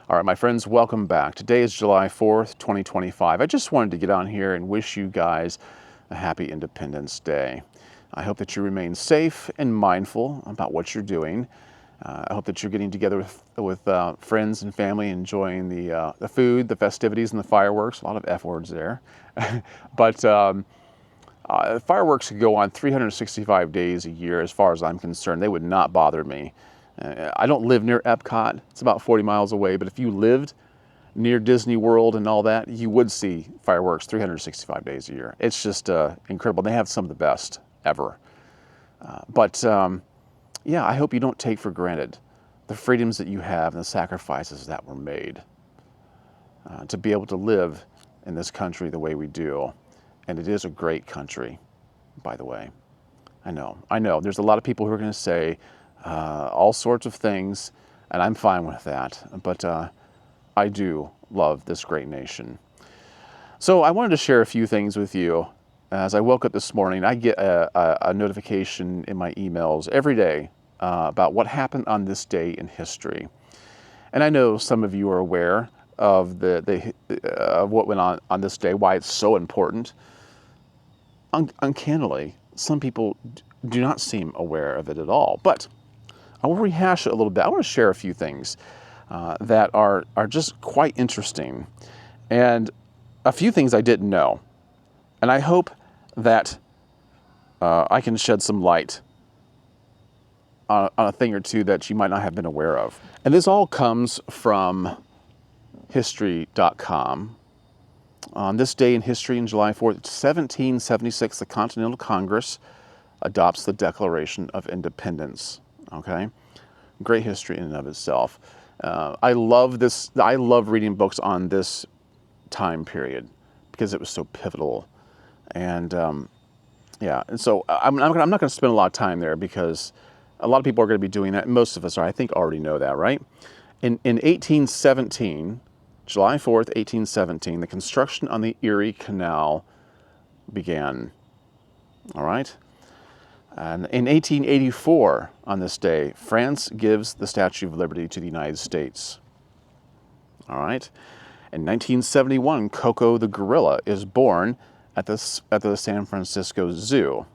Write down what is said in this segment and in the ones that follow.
All right, my friends, welcome back. Today is July 4th, 2025. I just wanted to get on here and wish you guys a happy Independence Day. I hope that you remain safe and mindful about what you're doing. I hope that you're getting together with friends and family, enjoying the food, the festivities, and the fireworks. A lot of F words there. But fireworks could go on 365 days a year as far as I'm concerned. They would not bother me. I don't live near Epcot. It's about 40 miles away. But if you lived near Disney World and all that, you would see fireworks 365 days a year. It's just incredible. They have some of the best ever. Yeah, I hope you don't take for granted the freedoms that you have and the sacrifices that were made to be able to live in this country the way we do. And it is a great country, by the way. I know. There's a lot of people who are going to say all sorts of things, and I'm fine with that. But I do love this great nation. So I wanted to share a few things with you. As I woke up this morning, I get a notification in my emails every day about what happened on this day in history. And I know some of you are aware of of what went on this day, why it's so important. Uncannily, some people do not seem aware of it at all. But I will rehash it a little bit. I want to share a few things that are just quite interesting, and a few things I didn't know. And I hope that I can shed some light on a thing or two that you might not have been aware of. And this all comes from history.com. On this day in history, in July 4th, 1776, the Continental Congress adopts the Declaration of Independence. Okay? Great history in and of itself. I love this. I love reading books on this time period because it was so pivotal. And yeah, and so I'm not going to spend a lot of time there because a lot of people are going to be doing that. Most of us are, I think, already know that, right? In 1817, July 4th, 1817, the construction on the Erie Canal began. All right? And in 1884, on this day, France gives the Statue of Liberty to the United States. All right? In 1971, Coco the gorilla is born at the San Francisco Zoo.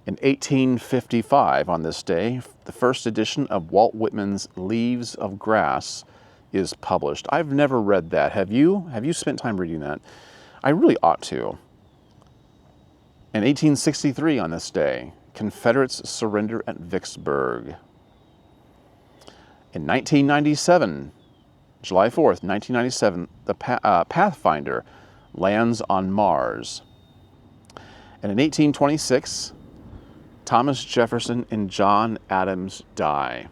In 1855, on this day, the first edition of Walt Whitman's Leaves of Grass is published. I've never read that. Have you? Have you spent time reading that? I really ought to. In 1863, on this day, Confederates surrender at Vicksburg. In 1997, July 4th, 1997, the Pathfinder lands on Mars. And in 1826, Thomas Jefferson and John Adams die.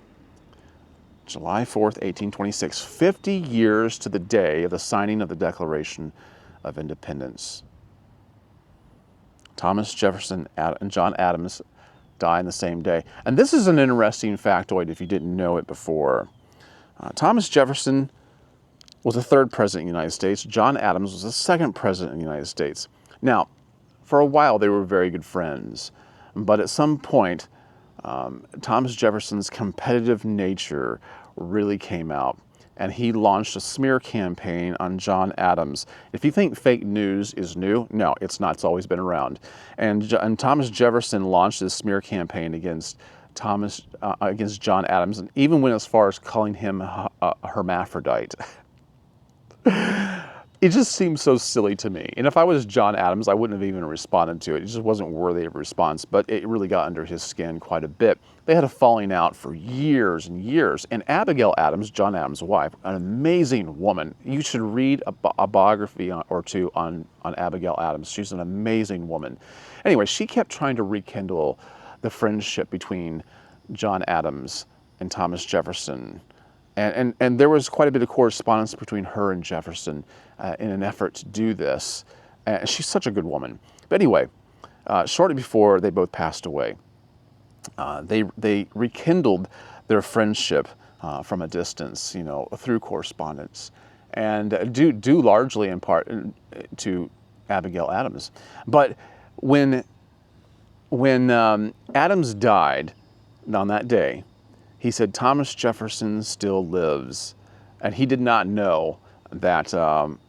July 4th, 1826, 50 years to the day of the signing of the Declaration of Independence. Thomas Jefferson and John Adams die on the same day. And this is an interesting factoid if you didn't know it before. Thomas Jefferson was the third president of the United States. John Adams was the second president of the United States. Now, for a while, they were very good friends. But at some point, Thomas Jefferson's competitive nature really came out, and he launched a smear campaign on John Adams. If you think fake news is new, no, it's not. It's always been around. And Thomas Jefferson launched this smear campaign against John Adams, and even went as far as calling him a hermaphrodite. It just seems so silly to me. And if I was John Adams, I wouldn't have even responded to it. It just wasn't worthy of a response, but it really got under his skin quite a bit. They had a falling out for years and years. And Abigail Adams, John Adams' wife, an amazing woman. You should read a biography or two on Abigail Adams. She's an amazing woman. Anyway, she kept trying to rekindle the friendship between John Adams and Thomas Jefferson. And there was quite a bit of correspondence between her and Jefferson in an effort to do this. She's such a good woman. But anyway, shortly before they both passed away, they rekindled their friendship from a distance, through correspondence, and due largely in part to Abigail Adams. But when Adams died on that day, he said, "Thomas Jefferson still lives." and he did not know that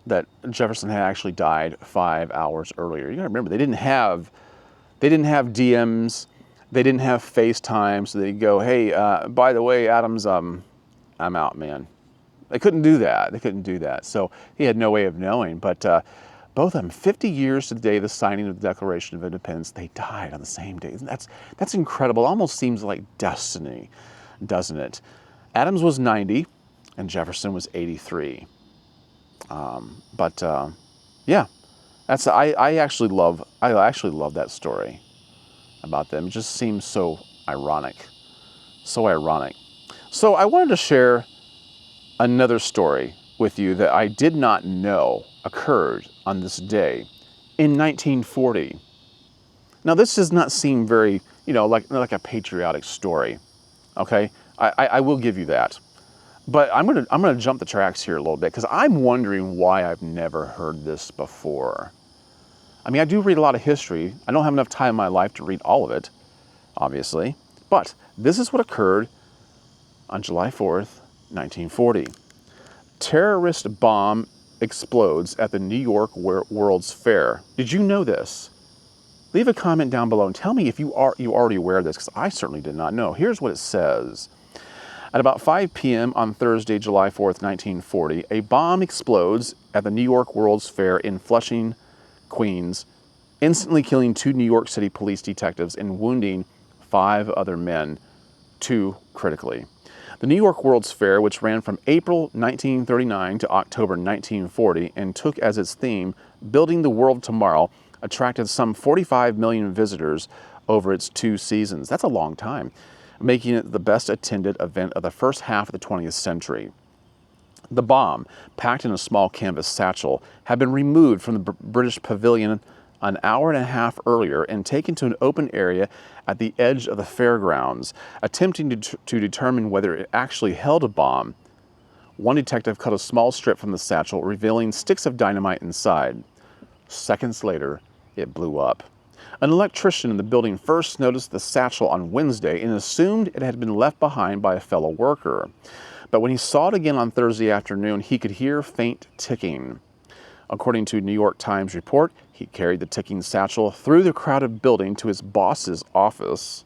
that Jefferson had actually died 5 hours earlier. You got to remember, they didn't have DMs, they didn't have FaceTime, so they go, hey, by the way, Adams, I'm out, man. They couldn't do that. They couldn't do that. So he had no way of knowing. But both of them, 50 years to the day of the signing of the Declaration of Independence, they died on the same day. That's incredible. It almost seems like destiny, doesn't it? Adams was 90, and Jefferson was 83. Yeah, I actually love that story about them. It just seems so ironic, so ironic. So I wanted to share another story with you that I did not know occurred on this day in 1940. Now, this does not seem very, like a patriotic story. Okay, I will give you that. But I'm gonna jump the tracks here a little bit because I'm wondering why I've never heard this before. I mean, I do read a lot of history. I don't have enough time in my life to read all of it, obviously. But this is what occurred on July 4th, 1940. Terrorist bomb explodes at the New York World's Fair. Did you know this? Leave a comment down below and tell me if you already aware of this, because I certainly did not know. Here's what it says. At about 5 p.m. on Thursday, July 4th, 1940, a bomb explodes at the New York World's Fair in Flushing, Queens, instantly killing 2 New York City police detectives and wounding 5 other men, 2 critically. The New York World's Fair, which ran from April 1939 to October 1940 and took as its theme Building the World Tomorrow, attracted some 45 million visitors over its 2 seasons. That's a long time, making it the best attended event of the first half of the 20th century. The bomb, packed in a small canvas satchel, had been removed from the British Pavilion an hour and a half earlier and taken to an open area at the edge of the fairgrounds, attempting to determine whether it actually held a bomb. One detective cut a small strip from the satchel, revealing sticks of dynamite inside. Seconds later, it blew up. An electrician in the building first noticed the satchel on Wednesday and assumed it had been left behind by a fellow worker. But when he saw it again on Thursday afternoon, he could hear faint ticking. According to a New York Times report, he carried the ticking satchel through the crowded building to his boss's office,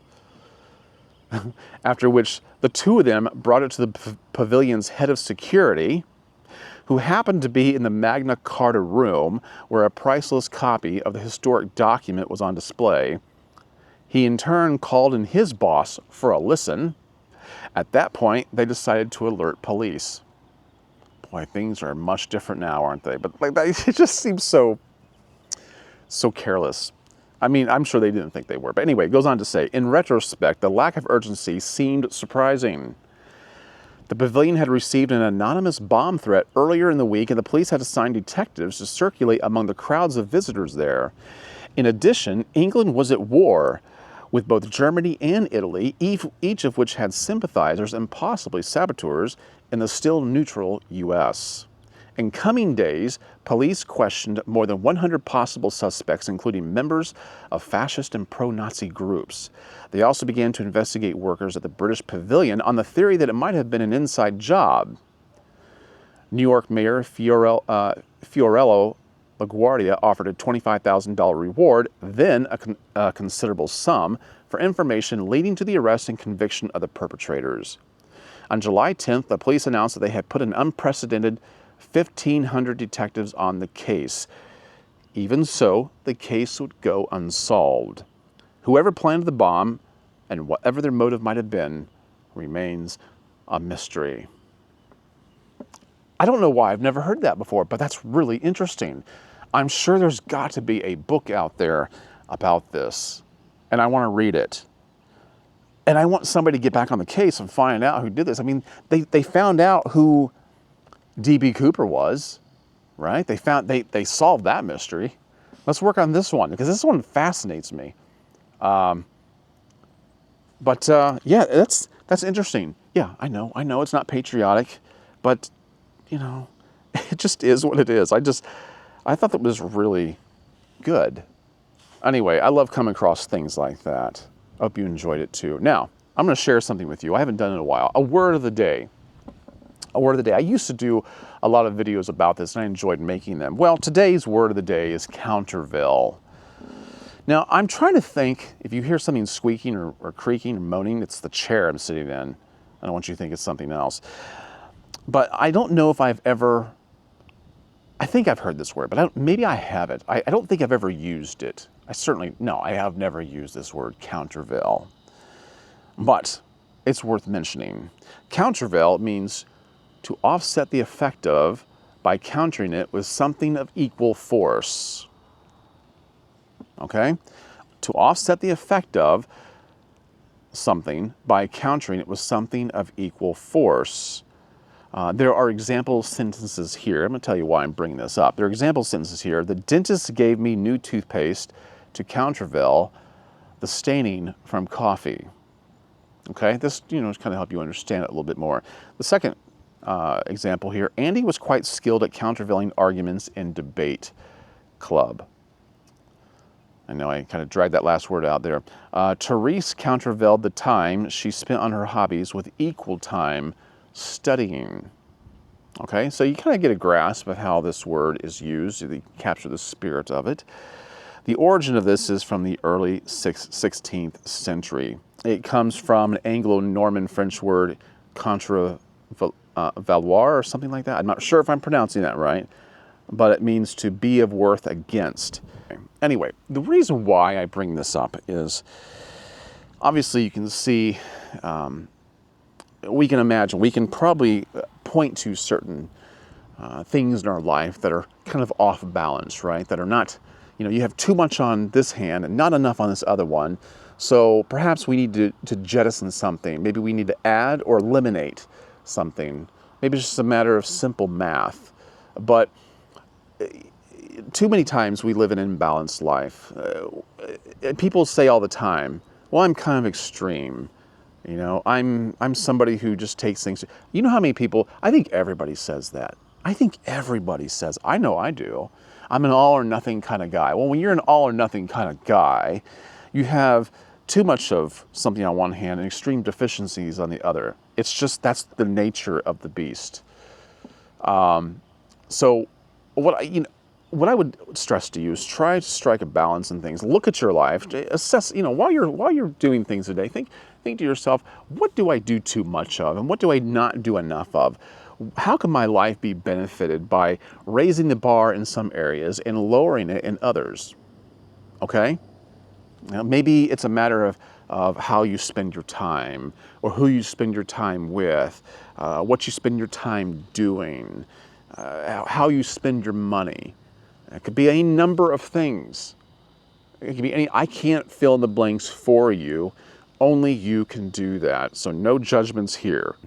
after which the 2 of them brought it to the pavilion's head of security, who happened to be in the Magna Carta room where a priceless copy of the historic document was on display. He in turn called in his boss for a listen. At that point, they decided to alert police. Boy, things are much different now, aren't they? But it just seems so careless. I mean, I'm sure they didn't think they were. But anyway, it goes on to say, in retrospect, the lack of urgency seemed surprising. The pavilion had received an anonymous bomb threat earlier in the week, and the police had assigned detectives to circulate among the crowds of visitors there. In addition, England was at war with both Germany and Italy, each of which had sympathizers and possibly saboteurs in the still neutral U.S. In coming days, police questioned more than 100 possible suspects, including members of fascist and pro-Nazi groups. They also began to investigate workers at the British Pavilion on the theory that it might have been an inside job. New York Mayor Fiorello LaGuardia offered a $25,000 reward, then a considerable sum, for information leading to the arrest and conviction of the perpetrators. On July 10th, the police announced that they had put an unprecedented 1,500 detectives on the case. Even so, the case would go unsolved. Whoever planned the bomb, and whatever their motive might have been, remains a mystery. I don't know why I've never heard that before, but that's really interesting. I'm sure there's got to be a book out there about this, and I want to read it. And I want somebody to get back on the case and find out who did this. I mean, they found out who D.B. Cooper was, right? They solved that mystery. Let's work on this one, because this one fascinates me. Yeah, that's interesting. Yeah, I know it's not patriotic, but it just is what it is. I thought that was really good. Anyway, I love coming across things like that. I hope you enjoyed it too. Now, I'm going to share something with you. I haven't done it in a while. A word of the day. a word of the day. I used to do a lot of videos about this and I enjoyed making them. Well, today's word of the day is countervail. Now, I'm trying to think, if you hear something squeaking or creaking or moaning, it's the chair I'm sitting in. I don't want you to think it's something else. But I don't know if I've ever, I think I've heard this word, but maybe I haven't. I don't think I've ever used it. I have never used this word, countervail. But it's worth mentioning. Countervail means to offset the effect of by countering it with something of equal force. Okay? To offset the effect of something by countering it with something of equal force. There are example sentences here. I'm going to tell you why I'm bringing this up. There are example sentences here. The dentist gave me new toothpaste to countervail the staining from coffee. Okay, this kind of help you understand it a little bit more. The second example here, Andy was quite skilled at countervailing arguments in debate club. I know I kind of dragged that last word out there. Therese countervailed the time she spent on her hobbies with equal time studying. Okay, so you kind of get a grasp of how this word is used. You capture the spirit of it. The origin of this is from the early 16th century. It comes from an Anglo-Norman French word, contravaloir or something like that. I'm not sure if I'm pronouncing that right, but it means to be of worth against. Anyway, the reason why I bring this up is, obviously you can see, we can imagine, we can probably point to certain things in our life that are kind of off balance, right? That are not, you have too much on this hand and not enough on this other one. So perhaps we need to jettison something. Maybe we need to add or eliminate something. Maybe it's just a matter of simple math. But too many times we live an imbalanced life. People say all the time, well, I'm kind of extreme. I'm somebody who just takes things. You know how many people, I think everybody says that. I think everybody says, I know I do. I'm an all or nothing kind of guy. Well, when you're an all or nothing kind of guy, you have too much of something on one hand and extreme deficiencies on the other. It's just, that's the nature of the beast. So what I would stress to you is try to strike a balance in things. Look at your life, assess, while you're doing things today, think to yourself, what do I do too much of and what do I not do enough of? How can my life be benefited by raising the bar in some areas and lowering it in others? Okay? Now, maybe it's a matter of how you spend your time or who you spend your time with, what you spend your time doing, how you spend your money. It could be any number of things. It could be I can't fill in the blanks for you. Only you can do that. So no judgments here.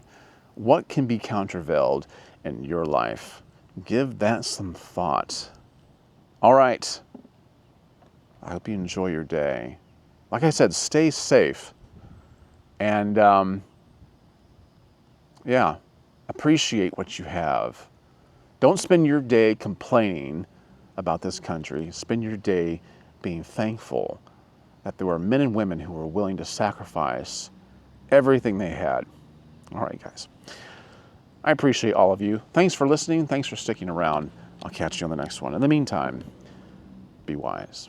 What can be countervailed in your life? Give that some thought. All right. I hope you enjoy your day. Like I said, stay safe. And appreciate what you have. Don't spend your day complaining about this country. Spend your day being thankful that there were men and women who were willing to sacrifice everything they had. All right, guys. I appreciate all of you. Thanks for listening. Thanks for sticking around. I'll catch you on the next one. In the meantime, be wise.